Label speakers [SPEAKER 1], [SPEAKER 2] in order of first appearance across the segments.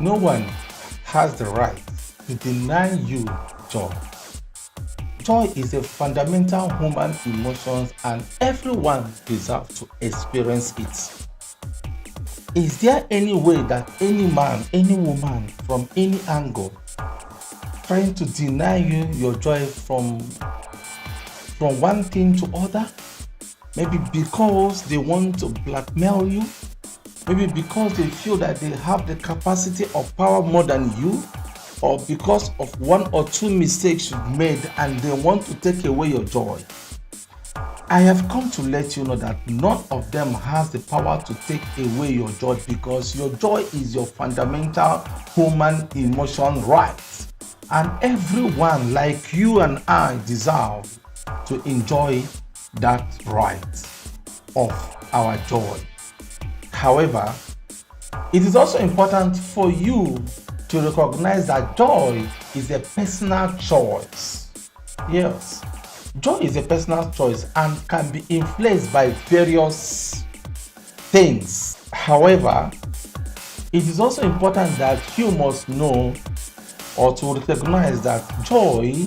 [SPEAKER 1] No one has the right to deny you joy. Joy is a fundamental human emotion and everyone deserves to experience it. Is there any way that any man, any woman from any angle trying to deny you your joy from one thing to other? Maybe because they want to blackmail you, maybe because they feel that they have the capacity of power more than you, or because of one or two mistakes you've made and they want to take away your joy. I have come to let you know that none of them has the power to take away your joy, because your joy is your fundamental human emotion right. And everyone like you and I deserve to enjoy that right of our joy. However, it is also important for you to recognize that joy is a personal choice. Yes, joy is a personal choice and can be influenced by various things. However, it is also important that you must know or to recognize that joy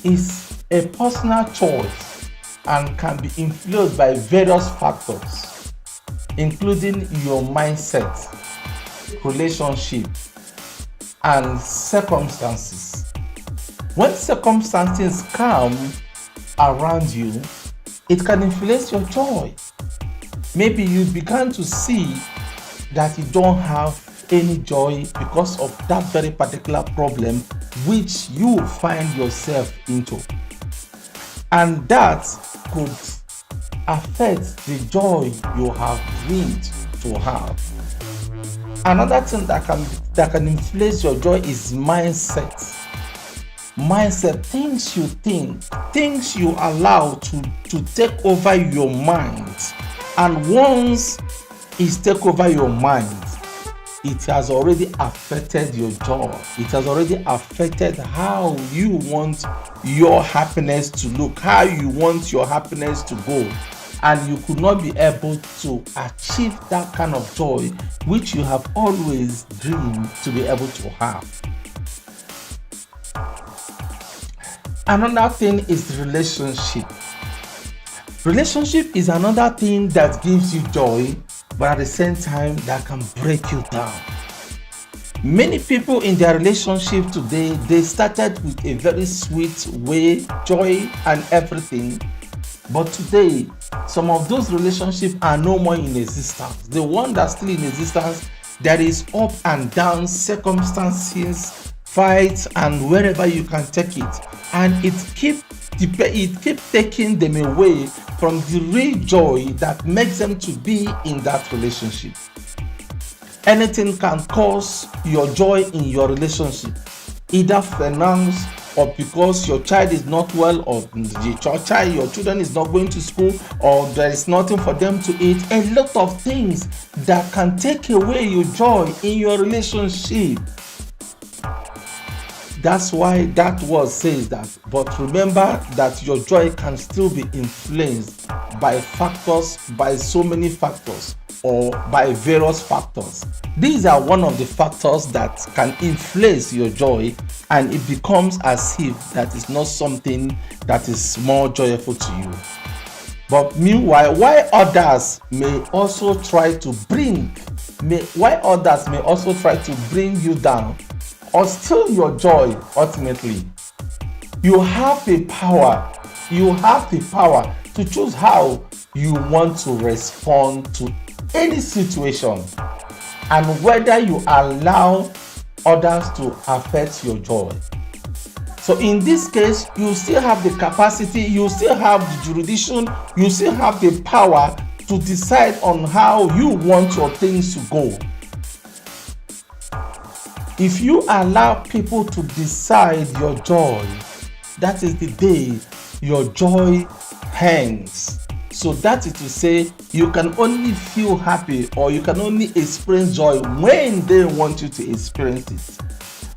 [SPEAKER 1] is a personal choice and can be influenced by various factors, including your mindset, relationship, and circumstances. When circumstances come around you, it can influence your joy. Maybe you began to see that you don't have any joy because of that very particular problem which you find yourself into, and that could affect the joy you have dreamed to have. Another thing that can influence your joy is mindset. Mindset, things you think, things you allow to take over your mind. And once it take over your mind, it has already affected your joy. It has already affected how you want your happiness to look, how you want your happiness to go. And you could not be able to achieve that kind of joy which you have always dreamed to be able to have. Another thing is relationship. Relationship is another thing that gives you joy, but at the same time that can break you down. Many people in their relationship today, they started with a very sweet way, joy and everything. But today, some of those relationships are no more in existence. The one that's still in existence, there is up and down circumstances, fights, and wherever you can take it. And it keep taking them away from the real joy that makes them to be in that relationship. Anything can cause your joy in your relationship, either finance, or because your child is not well, or your children is not going to school, or there is nothing for them to eat. A lot of things that can take away your joy in your relationship. That's why that word says that. But remember that your joy can still be influenced by factors, by so many factors, or by various factors. These are one of the factors that can influence your joy, and it becomes as if that is not something that is more joyful to you. But meanwhile, why others may also try to bring you down or steal your joy ultimately, you have the power to choose how you want to respond to any situation, and whether you allow others to affect your joy. So in this case, you still have the capacity, you still have the jurisdiction, you still have the power to decide on how you want your things to go. If you allow people to decide your joy, that is the day your joy ends. So that is to say, you can only feel happy or you can only experience joy when they want you to experience it.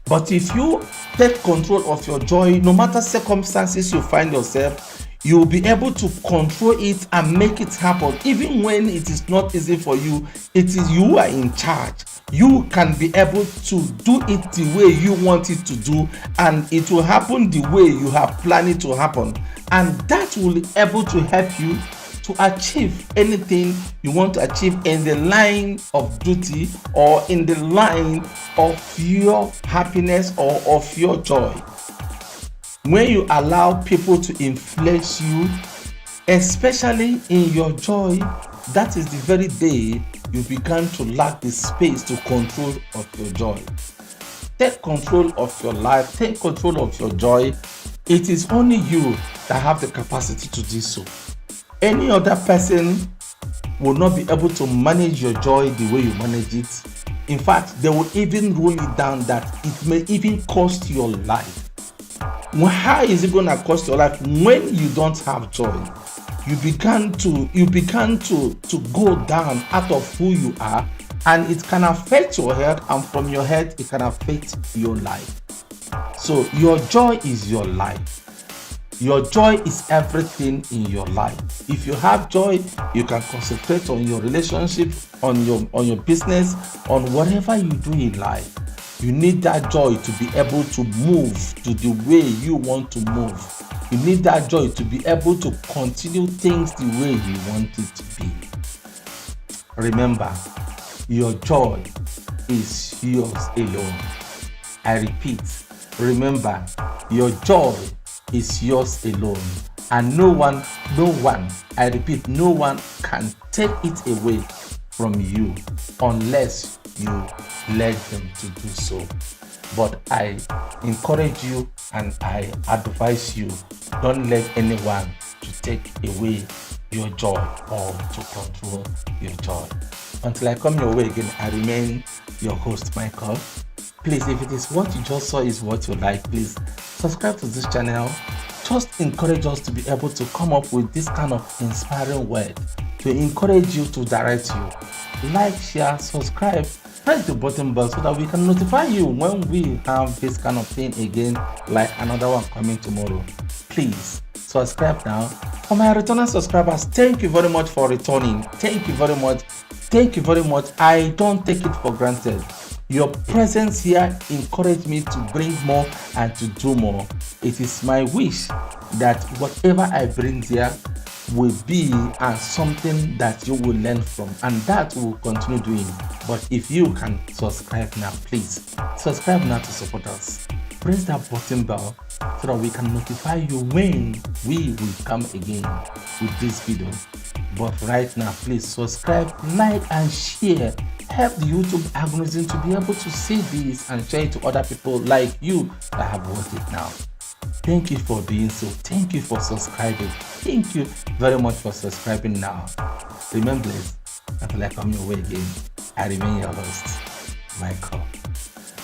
[SPEAKER 1] But if you take control of your joy, no matter circumstances you find yourself, you will be able to control it and make it happen. Even when it is not easy for you, it is you who are in charge. you can be able to do it the way you want it to do, and it will happen the way you have planned it to happen, and that will be able to help you to achieve anything you want to achieve in the line of duty or in the line of your happiness or of your joy. When you allow people to influence you, especially in your joy, that is the very day you begin to lack the space to control of your joy. Take control of your life, take control of your joy. It is only you that have the capacity to do so. Any other person will not be able to manage your joy the way you manage it. In fact, they will even roll it down that it may even cost your life. How is it going to cost your life? When you don't have joy, you begin to go down out of who you are, and it can affect your health, and from your health it can affect your life. So your joy is your life. Your joy is everything in your life. If you have joy, you can concentrate on your relationship, on your business, on whatever you do in life. You need that joy to be able to move to the way you want to move. You need that joy to be able to continue things the way you want it to be. Remember, your joy is yours alone. I repeat, remember, your joy is yours alone, and no one, I repeat, no one can take it away from you unless you let them to do so. But I encourage you and I advise you, don't let anyone to take away your joy or to control your joy. Until I come your way again, I remain your host, Michael. Please, if it is what you just saw is what you like, please subscribe to this channel. Just encourage us to be able to come up with this kind of inspiring word to encourage you, to direct you. Like, share, subscribe, press the button bell so that we can notify you when we have this kind of thing again, like another one coming tomorrow. Please subscribe now. For my returning subscribers, thank you very much for returning. Thank you very much. Thank you very much. I don't take it for granted. Your presence here encouraged me to bring more and to do more. It is my wish that whatever I bring here will be something that you will learn from, and that we will continue doing. But if you can subscribe now, please subscribe now to support us. Press that button bell so that we can notify you when we will come again with this video. But right now, please subscribe, like, and share. Help the YouTube algorithm to be able to see this and share it to other people like you that have watched it now. Thank you for doing so. Thank you for subscribing. Thank you very much for subscribing now. Remain blessed until I come your way again. I remain your host, Michael.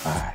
[SPEAKER 1] Bye.